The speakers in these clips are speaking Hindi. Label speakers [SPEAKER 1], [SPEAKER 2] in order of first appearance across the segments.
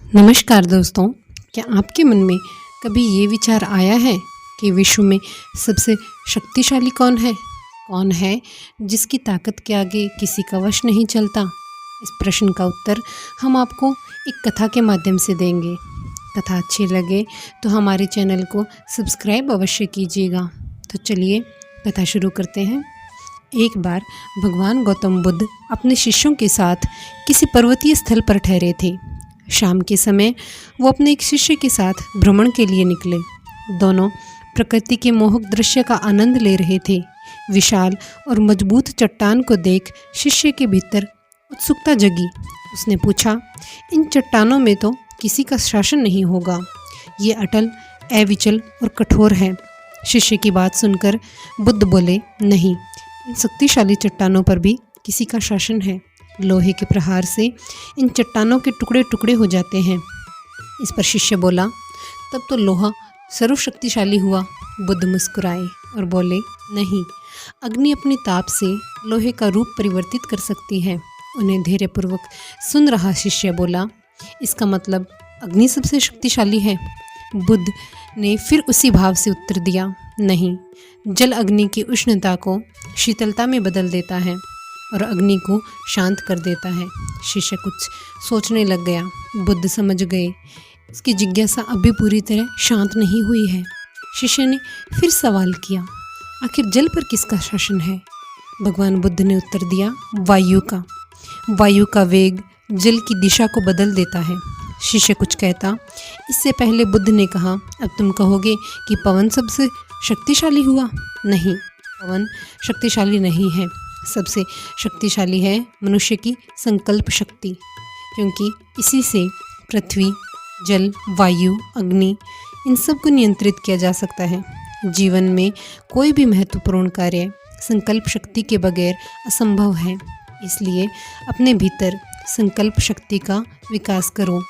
[SPEAKER 1] नमस्कार दोस्तों, क्या आपके मन में कभी ये विचार आया है कि विश्व में सबसे शक्तिशाली कौन है? कौन है जिसकी ताकत के आगे किसी का वश नहीं चलता? इस प्रश्न का उत्तर हम आपको एक कथा के माध्यम से देंगे। कथा अच्छी लगे तो हमारे चैनल को सब्सक्राइब अवश्य कीजिएगा। तो चलिए कथा शुरू करते हैं। एक बार भगवान गौतम बुद्ध अपने शिष्यों के साथ किसी पर्वतीय स्थल पर ठहरे थे। शाम के समय वो अपने एक शिष्य के साथ भ्रमण के लिए निकले। दोनों प्रकृति के मोहक दृश्य का आनंद ले रहे थे। विशाल और मजबूत चट्टान को देख शिष्य के भीतर उत्सुकता जगी। उसने पूछा, इन चट्टानों में तो किसी का शासन नहीं होगा, ये अटल, अविचल और कठोर है। शिष्य की बात सुनकर बुद्ध बोले, नहीं, इन शक्तिशाली चट्टानों पर भी किसी का शासन है। लोहे के प्रहार से इन चट्टानों के टुकड़े टुकड़े हो जाते हैं। इस पर शिष्य बोला, तब तो लोहा सर्वशक्तिशाली हुआ। बुद्ध मुस्कुराए और बोले, नहीं, अग्नि अपने ताप से लोहे का रूप परिवर्तित कर सकती है। उन्हें धैर्यपूर्वक सुन रहा शिष्य बोला, इसका मतलब अग्नि सबसे शक्तिशाली है? बुद्ध ने फिर उसी भाव से उत्तर दिया, नहीं, जल अग्नि की उष्णता को शीतलता में बदल देता है और अग्नि को शांत कर देता है। शिष्य कुछ सोचने लग गया। बुद्ध समझ गए उसकी जिज्ञासा अभी पूरी तरह शांत नहीं हुई है। शिष्य ने फिर सवाल किया, आखिर जल पर किसका शासन है? भगवान बुद्ध ने उत्तर दिया, वायु का। वायु का वेग जल की दिशा को बदल देता है। शिष्य कुछ कहता, इससे पहले बुद्ध ने कहा, अब तुम कहोगे कि पवन सबसे शक्तिशाली हुआ? नहीं, पवन शक्तिशाली नहीं है। सबसे शक्तिशाली है मनुष्य की संकल्प शक्ति, क्योंकि इसी से पृथ्वी, जल, वायु, अग्नि, इन सब को नियंत्रित किया जा सकता है। जीवन में कोई भी महत्वपूर्ण कार्य संकल्प शक्ति के बगैर असंभव है। इसलिए अपने भीतर संकल्प शक्ति का विकास करो।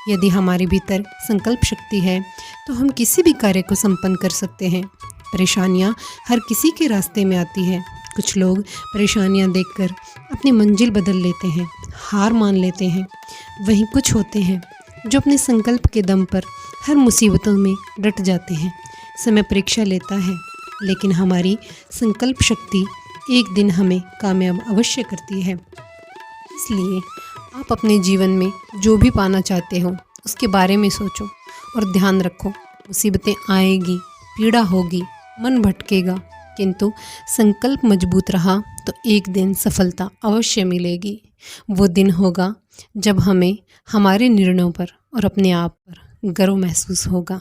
[SPEAKER 1] यदि हमारे भीतर संकल्प शक्ति है तो हम किसी भी कार्य को संपन्न कर सकते हैं। परेशानियां हर किसी के रास्ते में आती है। कुछ लोग परेशानियां देखकर अपनी मंजिल बदल लेते हैं, हार मान लेते हैं। वहीं कुछ होते हैं जो अपने संकल्प के दम पर हर मुसीबतों में डट जाते हैं। समय परीक्षा लेता है, लेकिन हमारी संकल्प शक्ति एक दिन हमें कामयाब अवश्य करती है। इसलिए आप अपने जीवन में जो भी पाना चाहते हो उसके बारे में सोचो और ध्यान रखो, मुसीबतें आएगी, पीड़ा होगी, मन भटकेगा, किंतु संकल्प मजबूत रहा तो एक दिन सफलता अवश्य मिलेगी। वो दिन होगा जब हमें हमारे निर्णयों पर और अपने आप पर गर्व महसूस होगा।